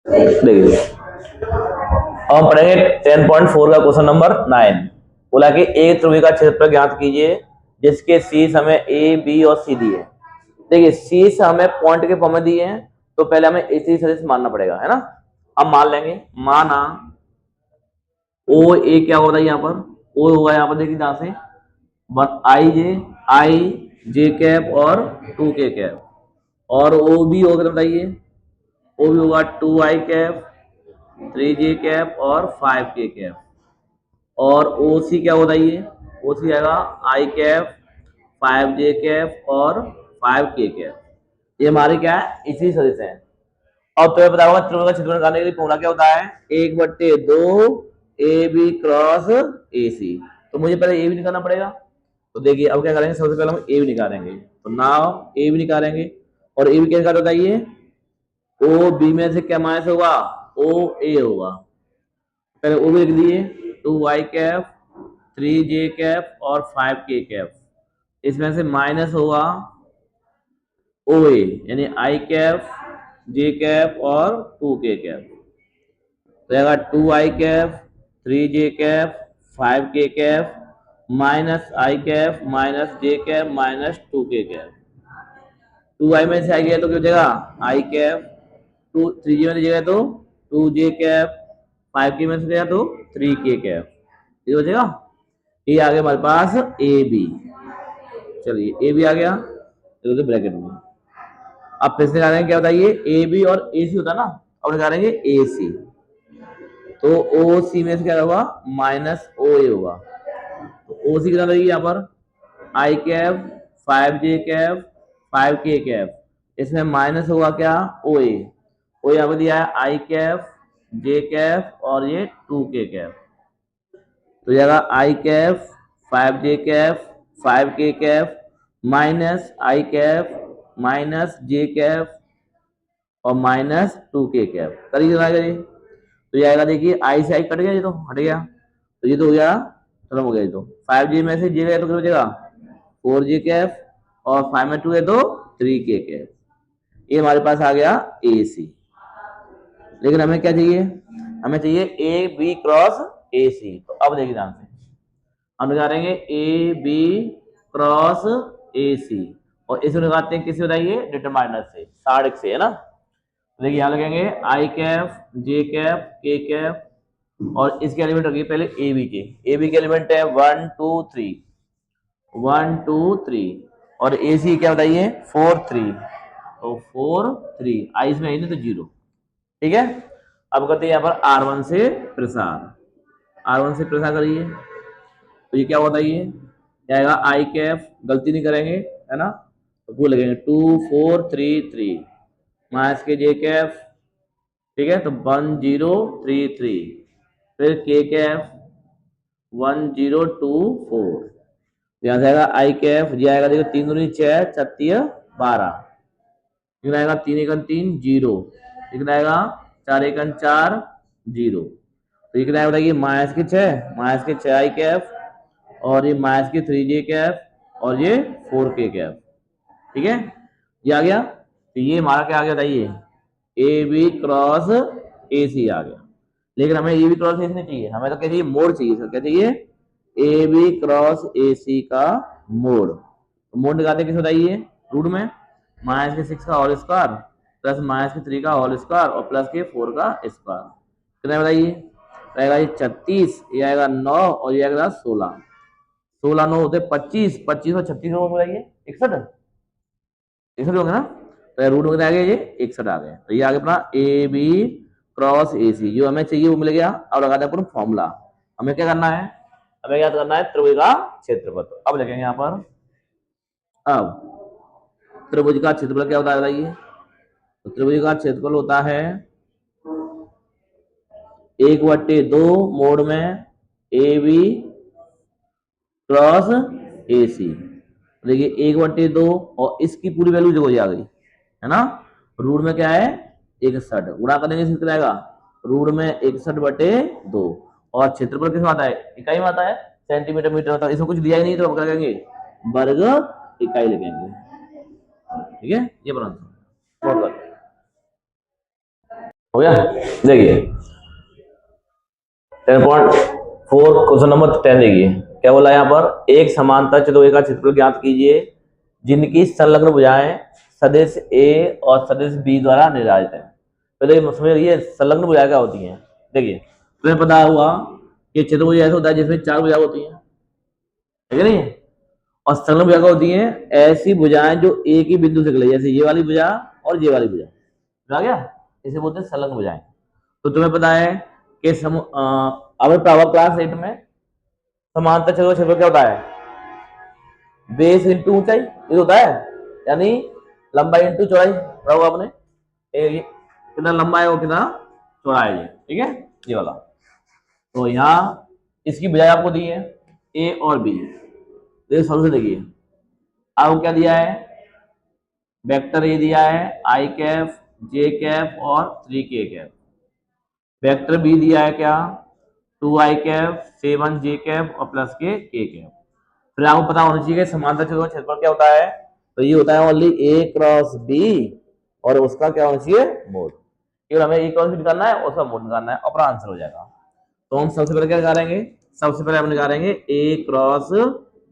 देखिए अब हम पढ़ेंगे 10.4 का क्वेश्चन नंबर 9। बोला कि एक त्रिभुज का क्षेत्रफल ज्ञात कीजिए जिसके शीर्ष हमें ए बी और सी दिए। देखिए शीर्ष हमें पॉइंट के फॉर्म में दिए हैं, तो पहले हमें इसी सदिश मानना पड़ेगा, है ना। अब मान लेंगे, माना ओ ए क्या हो रहा है यहाँ पर, ओ होगा यहाँ पर, देखिए जहां से आई जे कैप और 2 के कैप, और ओ बी होगा, बताइए ओ भी होगा 2 आई कैप 3 जे कैप और 5 के कैप, और ओ सी क्या होता है, ये ओ सी आएगा आई कैप 5 जे कैप और 5 के कैप। ये हमारे क्या है, इसी सदिश है। अब तुम्हें पता होगा त्रिभुज का क्षेत्रफल निकालने के लिए फॉर्मूला क्या होता है, 1/2 ए बी क्रॉस ए सी। तो मुझे पहले ए बी निकालना पड़ेगा। तो देखिए अब क्या करेंगे, सबसे पहले हम ए बी निकालेंगे। तो नाउ ए बी निकालेंगे, और ए बी क्या निकाल बताइए, ओ बी में से क्या माइनस होगा, ओ ए होगा। पहले ओ बी लिख दिए, 2 आई कैप 3 जे कैप और 5 के कैप। इसमें से माइनस होगा ओ ए, यानी आई कैप जे कैप और 2 के कैप। तो आएगा 2 आई कैप 3 जे कैप 5 के कैप माइनस आई कैप माइनस जे कैप माइनस 2 के कैप। 2 आई में से आ गया तो क्या हो जाएगा, आई कैप, 3 जे में से जाएगा तो 2 जे कैप, 5 के में से गया तो 3 के कैप। ये हो जाएगा। ये आ गया हमारे पास ए बी। चलिए ए बी आ गया, तो ब्रैकेट में अब फिर से निकालेंगे, क्या बताइए, ए बी और ए सी होता ना, अब निकालेंगे ए सी। तो ओ सी में से क्या होगा, माइनस ओ ए होगा। तो ओ सी कितना लगेगी यहाँ पर, आई कैप 5 जे कैप 5 के कैप, इसमें माइनस होगा क्या, ओ ए। ओ यहाँ पर दिया है आई कैप जे कैप और ये 2 के कैप। तो जाएगा आई कैप 5 जे कैप 5 के कैप माइनस आई कैप माइनस जे कैप और माइनस 2 के कैप। करिए करिए, तो ये आएगा, देखिए आई से आई कट गया, ये तो हट गया, तो ये तो हो गया, खत्म हो गया। ये तो 5 जे में से जे गया तो क्या हो जाएगा, 4 जे कैप, और 5 में 2 है तो 3 के कैप। ये हमारे पास आ गया ए सी। लेकिन हमें क्या चाहिए, हमें चाहिए ए बी क्रॉस ए सी। तो अब देखिए ध्यान से, हम निकालेंगे ए बी क्रॉस ए सी, और इसे निकालते हैं किससे बताइए, डिटरमाइनर से, साढ़ से, है ना। देखिए यहाँ लगेंगे आई कैप जे कैप के कैप, और इसके एलिमेंट रखिए पहले ए बी के। ए बी के एलिमेंट है 1 2 3 1 2 3, और ए सी क्या बताइए 4 3, तो 4 3, आई इसमें नहीं तो 0। ठीक है। अब करते हैं यहाँ पर R1 से प्रसार, R1 से प्रसार करिए, तो ये क्या होता है, ये आएगा आई कैप, गलती नहीं करेंगे, है ना, तो वो लगेंगे 2 4 3 3 माइनस के जे कैप, ठीक है, तो 1 0 3 3, फिर के कैप 1 0 2 4, यहाँ से आएगा आई कैप, ये आएगा देखो 3 दूनी 6 छत्तीस 12, लेकिन आएगा 3 एकन 3 0, लेकिन आएगा 4 एकन 4 0, तो ये कितना बताइए, माइनस के 6 आई कैप, और ये माइनस के 3 जे कैप, और ये 4 के कैप। ठीक है, ये आ गया। तो ये हमारा क्या आ गया बताइए, ए बी क्रॉस ए सी आ गया। लेकिन हमें ए बी क्रॉस ए सी नहीं चाहिए, हमें तो क्या चाहिए, मोड चाहिए। सर क्या चाहिए, ए बी क्रॉस ए सी का मोड। तो मोड निकालते किस बताइए, रूट में माइनस के 6 का होल स्क्वायर प्लस माइनस के 3 का होल स्क्वायर और प्लस के 4 का स्क्वायर, कितना बताइए, आएगा ये 36, ये आएगा 9, और ये आएगा 16। 16 9 होते 25, 25 और 36 बताइए 61, 61 होंगे ना। तो रूट में आ गया, ये 61 आ गया। तो ये आ गया अपना ए बी क्रॉस ए सी, जो हमें चाहिए वो मिल गया। अब लगाते हैं अपन फॉर्मूला। हमें क्या करना है, हमें याद करना है त्रिभुज का क्षेत्रफल। तो अब लिखेंगे यहाँ पर, अब त्रिभुज का क्षेत्रफल क्या होता है बताइए, तो त्रिभुज का क्षेत्रफल होता है 1/2 मोड में ए बी क्रॉस ए सी। देखिए 1/2, और इसकी पूरी वैल्यू जो आ गई, है ना, रूट में क्या है 61, गुणा करेंगे कितना आएगा, रूट में 61/2, और क्षेत्रफल किस में आता है, इकाई में आता है, सेंटीमीटर मीटर होता है। इसमें कुछ दिया ही नहीं, तो हम क्या करेंगे, वर्ग इकाई लिखेंगे। ठीक है, ये बना हो गया। देखिए 10.4 क्वेश्चन नंबर 10 देखिए क्या बोला यहाँ पर, एक समांतर चतुर्भुज का क्षेत्रफल ज्ञात कीजिए जिनकी संलग्न भुजाएं सदिश ए और सदिश बी द्वारा निर्धारित है। पहले समझ ये संलग्न भुजाएं क्या होती हैं। देखिए तुम्हें पता हुआ कि चतुर्भुज ऐसा होता है जिसमें चार भुजाएं होती हैं, ठीक है नहीं, और संलग्न भुजा क्या होती हैं, ऐसी भुजाएं जो एक ही बिंदु से निकले, जैसे ये वाली भुजा और ये वाली भुजा, आ गया, इसे बोलते हैं संलग्न भुजाएं। तो तुम्हें पता है कि अब पावर क्लास 8 में समांतर चतुर्भुज क्षेत्रफल क्या होता है, बेस इंटू ऊंचाई, ये होता है, यानी लंबाई इंटू चौड़ाई। पढ़ा होगा आपने, कितना लंबा है वो कितना चौड़ा है, ये ठीक है, ये वाला। तो यहाँ इसकी बजाय आपको दी है ए और बी, तो सॉल्यूशन देखिए। आपको क्या दिया है, वेक्टर ए दिया है आई कैफ जे कैफ और 3 के कैफ। वेक्टर बी दिया है क्या, 2 i कैफ 7 j कैफ और प्लस के कैफ। फिर आपको पता होना चाहिए कि समांतर चतुर्भुज का क्षेत्रफल क्या होता है, तो ये होता है ओनली ए क्रॉस बी और उसका क्या होना चाहिए, मोड। केवल हमें ए क्रॉस बी निकालना है, उसका मोड निकालना है, अपना आंसर हो जाएगा। तो हम सबसे पहले क्या निकालेंगे, सबसे पहले हम निकालेंगे ए क्रॉस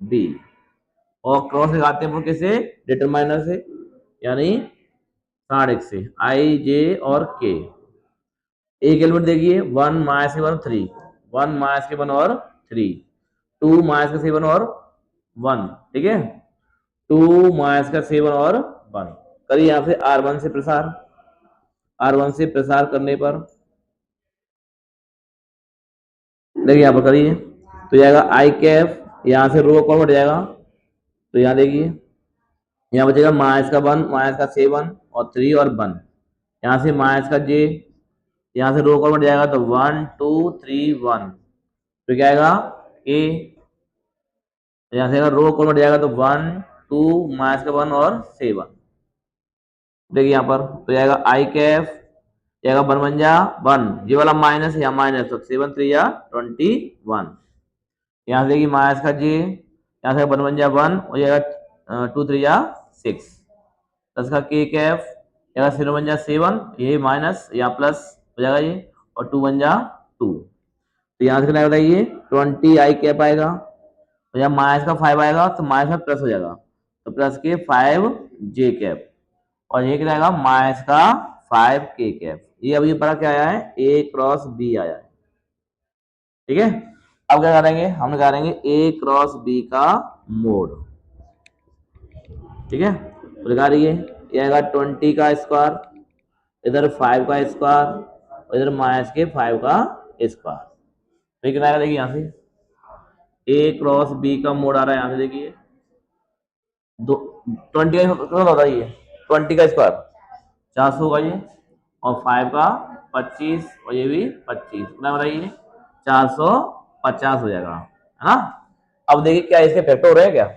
बी, और क्रॉस लगाते हैं कैसे, डिटरमाइनर से, यानी साढ़े से आई जे और के। एक एलिमेंट देखिए 1 माइनस के 1 3, 1 माइनस के 1 और 3, 2 माइनस का 7 और 1, ठीक है, 2 माइनस का 7 और 1। करिए यहाँ से R1 से प्रसार, R1 से प्रसार करने पर देखिए यहाँ पर करिए तो जाएगा आई कैफ, यहाँ से रो कौन बढ़ जाएगा, तो यहाँ देखिए यहाँ बचेगा माइनस का 1 माइनस का 7 और 3 और 1, यहाँ से माइनस का जे, यहाँ से रो कौन बढ़ जाएगा, तो 1 2 3 1, तो क्या आएगा ए, यहाँ से रो कौन बढ़ जाएगा, तो 1 2 माइनस का 1 और 7। देखिए यहाँ पर तो जाएगा आई कैफ, जाएगा 1 1 जा 1, ये वाला माइनस या माइनस, तो 7 3 या 21, यहाँ से देखिए माइनस का जे, यहाँ से 1 1 जा 1 हो जाएगा 2 3 या 6, प्लस का के कैफ, जाएगा 0 1 जा 7, ये माइनस या प्लस हो जाएगा ये, और 2 1 जा 2, तो यहाँ से कितना बताइए 20 आई कैप आएगा, तो यहाँ माइनस का 5 आएगा तो माइनस का प्लस हो जाएगा, तो प्लस के 5 जे कैप, और ये क्या आएगा माइनस का 5 के कैप। ये अभी पता क्या आया है, ए क्रॉस बी आया है, ठीक है। अब क्या करेंगे, हम निकालेंगे ए क्रॉस बी का मोड, ठीक है। तो निकाल रही है, ये आएगा 20 का स्क्वायर, इधर 5 का स्क्वायर और इधर माइनस के 5 का स्क्वायर, तो कितना आएगा देखिए यहाँ से ए क्रॉस बी का मोड आ रहा है, यहाँ से देखिए 20 का कितना होता है, ये 20 का स्क्वायर 400 होगा ये, और 5 का 25 और ये भी 25, कितना बताइए 450 हो जाएगा, है ना। अब देखिए क्या इसके फैक्टर हो रहे हैं क्या,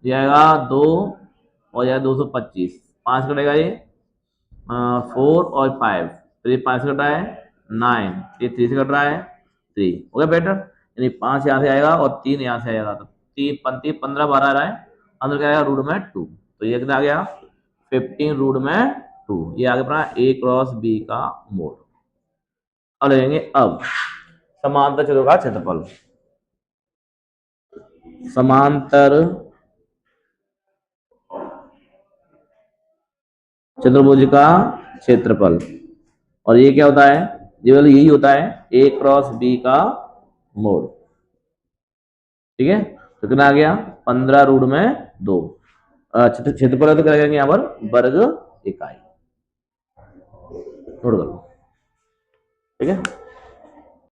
जाएगा 2 और जाएगा 225, 5 कटेगा ये 4 और 5, तो ये 5 से कट रहा है 9, ये 3 से कट रहा है 3, हो गया बेटर, यानी 5 यहाँ से आएगा और 3 यहाँ से आएगा, तो 3 पंती 15 12 आ रहा है, अंदर क्या आएगा रूट में 2, तो ये कितना आ गया 15 रूट में 2, ये आगे पड़ा ए क्रॉस बी का मोड। अब लेंगे अब समांतर चतुर्भुज का क्षेत्रफल, समांतर चतुर्भुज का क्षेत्रफल, और ये क्या होता है, ये वाला यही होता है ए क्रॉस बी का मोड, ठीक है। तो कितना आ गया 15 रूट में 2, क्षेत्रफल तो क्या करेंगे यहाँ पर वर्ग इकाई, नोट करो, ठीक है।